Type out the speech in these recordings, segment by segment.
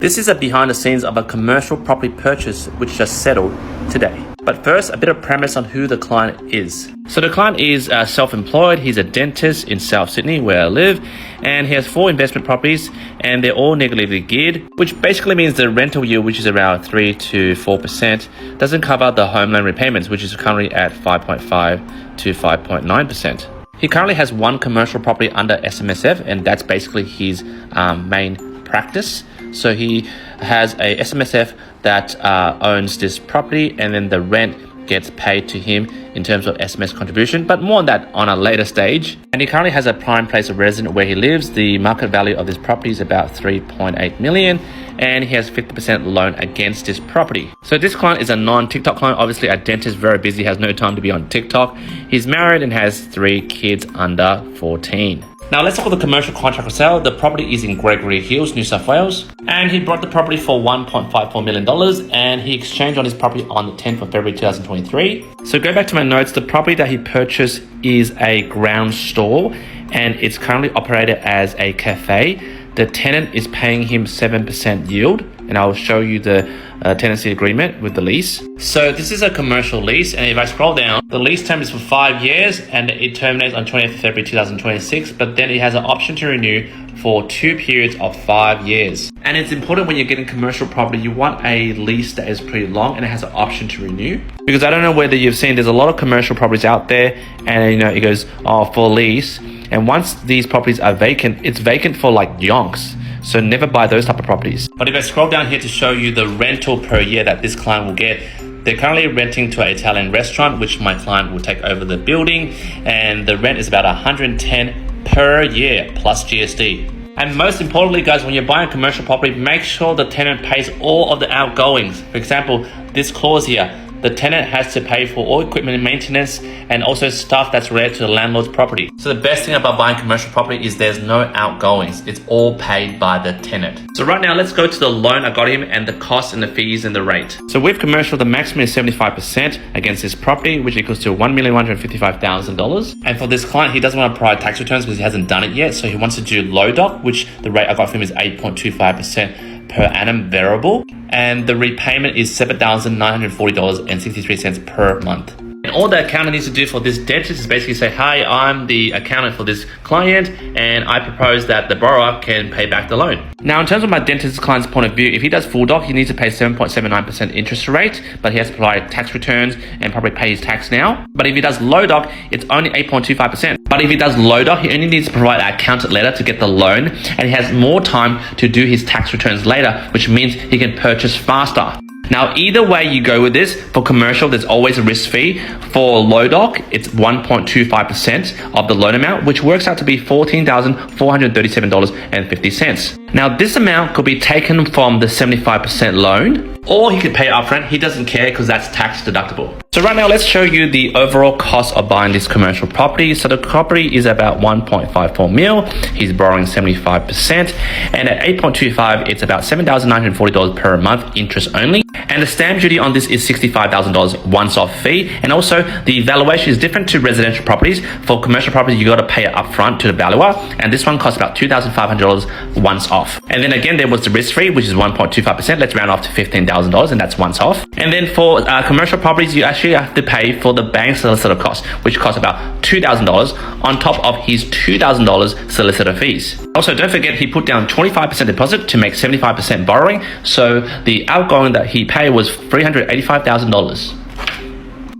This is a behind the scenes of a commercial property purchase which just settled today. But first, a bit of premise on who the client is. So the client is self-employed. He's a dentist in South Sydney where I live, and he has 4 investment properties and they're all negatively geared, which basically means the rental yield, which is around 3 to 4%, doesn't cover the home loan repayments, which is currently at 5.5 to 5.9%. He currently has 1 commercial property under SMSF, and that's basically his main practice. So he has a SMSF that owns this property, and then the rent gets paid to him in terms of SMS contribution, but more on that on a later stage. And he currently has a prime place of residence where he lives. The market value of this property is about 3.8 million, and he has 50% loan against this property. So this client is a non-TikTok client. Obviously a dentist, very busy, has no time to be on TikTok. He's married and has 3 kids under 14. Now let's look at the commercial contract for sale. The property is in Gregory Hills, New South Wales, and he bought the property for $1.54 million, and he exchanged on his property on the 10th of February 2023. So go back to my notes. The property that he purchased is a ground store, and it's currently operated as a cafe. The tenant is paying him 7% yield, and I'll show you the tenancy agreement with the lease. So this is a commercial lease, and if I scroll down, the lease term is for 5 years and it terminates on 20th February 2026, but then it has an option to renew for 2 periods of 5 years. And it's important when you're getting commercial property, you want a lease that is pretty long and it has an option to renew. Because I don't know whether you've seen, there's a lot of commercial properties out there, and it goes, for lease. And once these properties are vacant, it's vacant for like yonks. So never buy those type of properties. But if I scroll down here to show you the rental per year that this client will get, they're currently renting to an Italian restaurant, which my client will take over the building, and the rent is about 110 per year plus GST. And most importantly, guys, when you're buying a commercial property, make sure the tenant pays all of the outgoings. For example, this clause here, the tenant has to pay for all equipment and maintenance, and also stuff that's related to the landlord's property. So the best thing about buying commercial property is there's no outgoings. It's all paid by the tenant. So right now, let's go to the loan I got him and the costs and the fees and the rate. So with commercial, the maximum is 75% against this property, which equals to $1,155,000. And for this client, he doesn't want to provide tax returns because he hasn't done it yet. So he wants to do low doc, which the rate I got for him is 8.25% per annum variable, and the repayment is $7,940.63 per month. And all the accountant needs to do for this dentist is basically say, hi, I'm the accountant for this client, and I propose that the borrower can pay back the loan. Now, in terms of my dentist client's point of view, if he does full doc, he needs to pay 7.79% interest rate, but he has to provide tax returns and probably pay his tax now. But if he does low doc, it's only 8.25%. But if he does low doc, he only needs to provide an accountant letter to get the loan, and he has more time to do his tax returns later, which means he can purchase faster. Now, either way you go with this, for commercial, there's always a risk fee. For low doc, it's 1.25% of the loan amount, which works out to be $14,437.50. Now, this amount could be taken from the 75% loan, or he could pay it upfront. He doesn't care because that's tax deductible. So right now, let's show you the overall cost of buying this commercial property. So the property is about 1.54 mil. He's borrowing 75%. And at 8.25, it's about $7,940 per month, interest only. And the stamp duty on this is $65,000 once-off fee. And also, the valuation is different to residential properties. For commercial properties, you got to pay it upfront to the valuer. And this one costs about $2,500 once off. And then again, there was the risk free, which is 1.25%. Let's round off to $15,000, and that's once off. And then for commercial properties, you actually have to pay for the bank solicitor cost, which costs about $2,000 on top of his $2,000 solicitor fees. Also, don't forget, he put down 25% deposit to make 75% borrowing. So the outgoing that he paid was $385,000.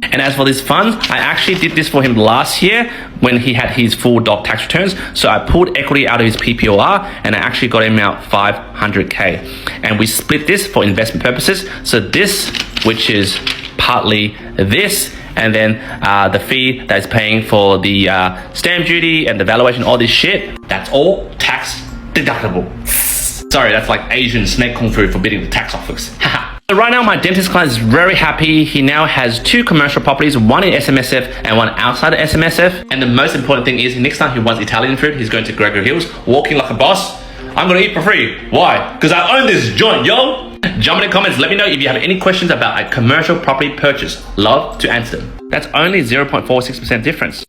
And as for this funds, I actually did this for him last year when he had his full doc tax returns. So I pulled equity out of his PPOR, and I actually got him out $500K. And we split this for investment purposes. So this, which is partly this, and then the fee that is paying for the stamp duty and the valuation, all this shit, that's all tax deductible. Sorry, that's like Asian snake kung fu for beating the tax office. So right now, my dentist client is very happy. He now has 2 commercial properties, one in SMSF and one outside of SMSF. And the most important thing is, next time he wants Italian food, he's going to Gregory Hills, walking like a boss. I'm gonna eat for free. Why? Because I own this joint, yo. Jump in the comments, let me know if you have any questions about a commercial property purchase. Love to answer them. That's only 0.46% difference.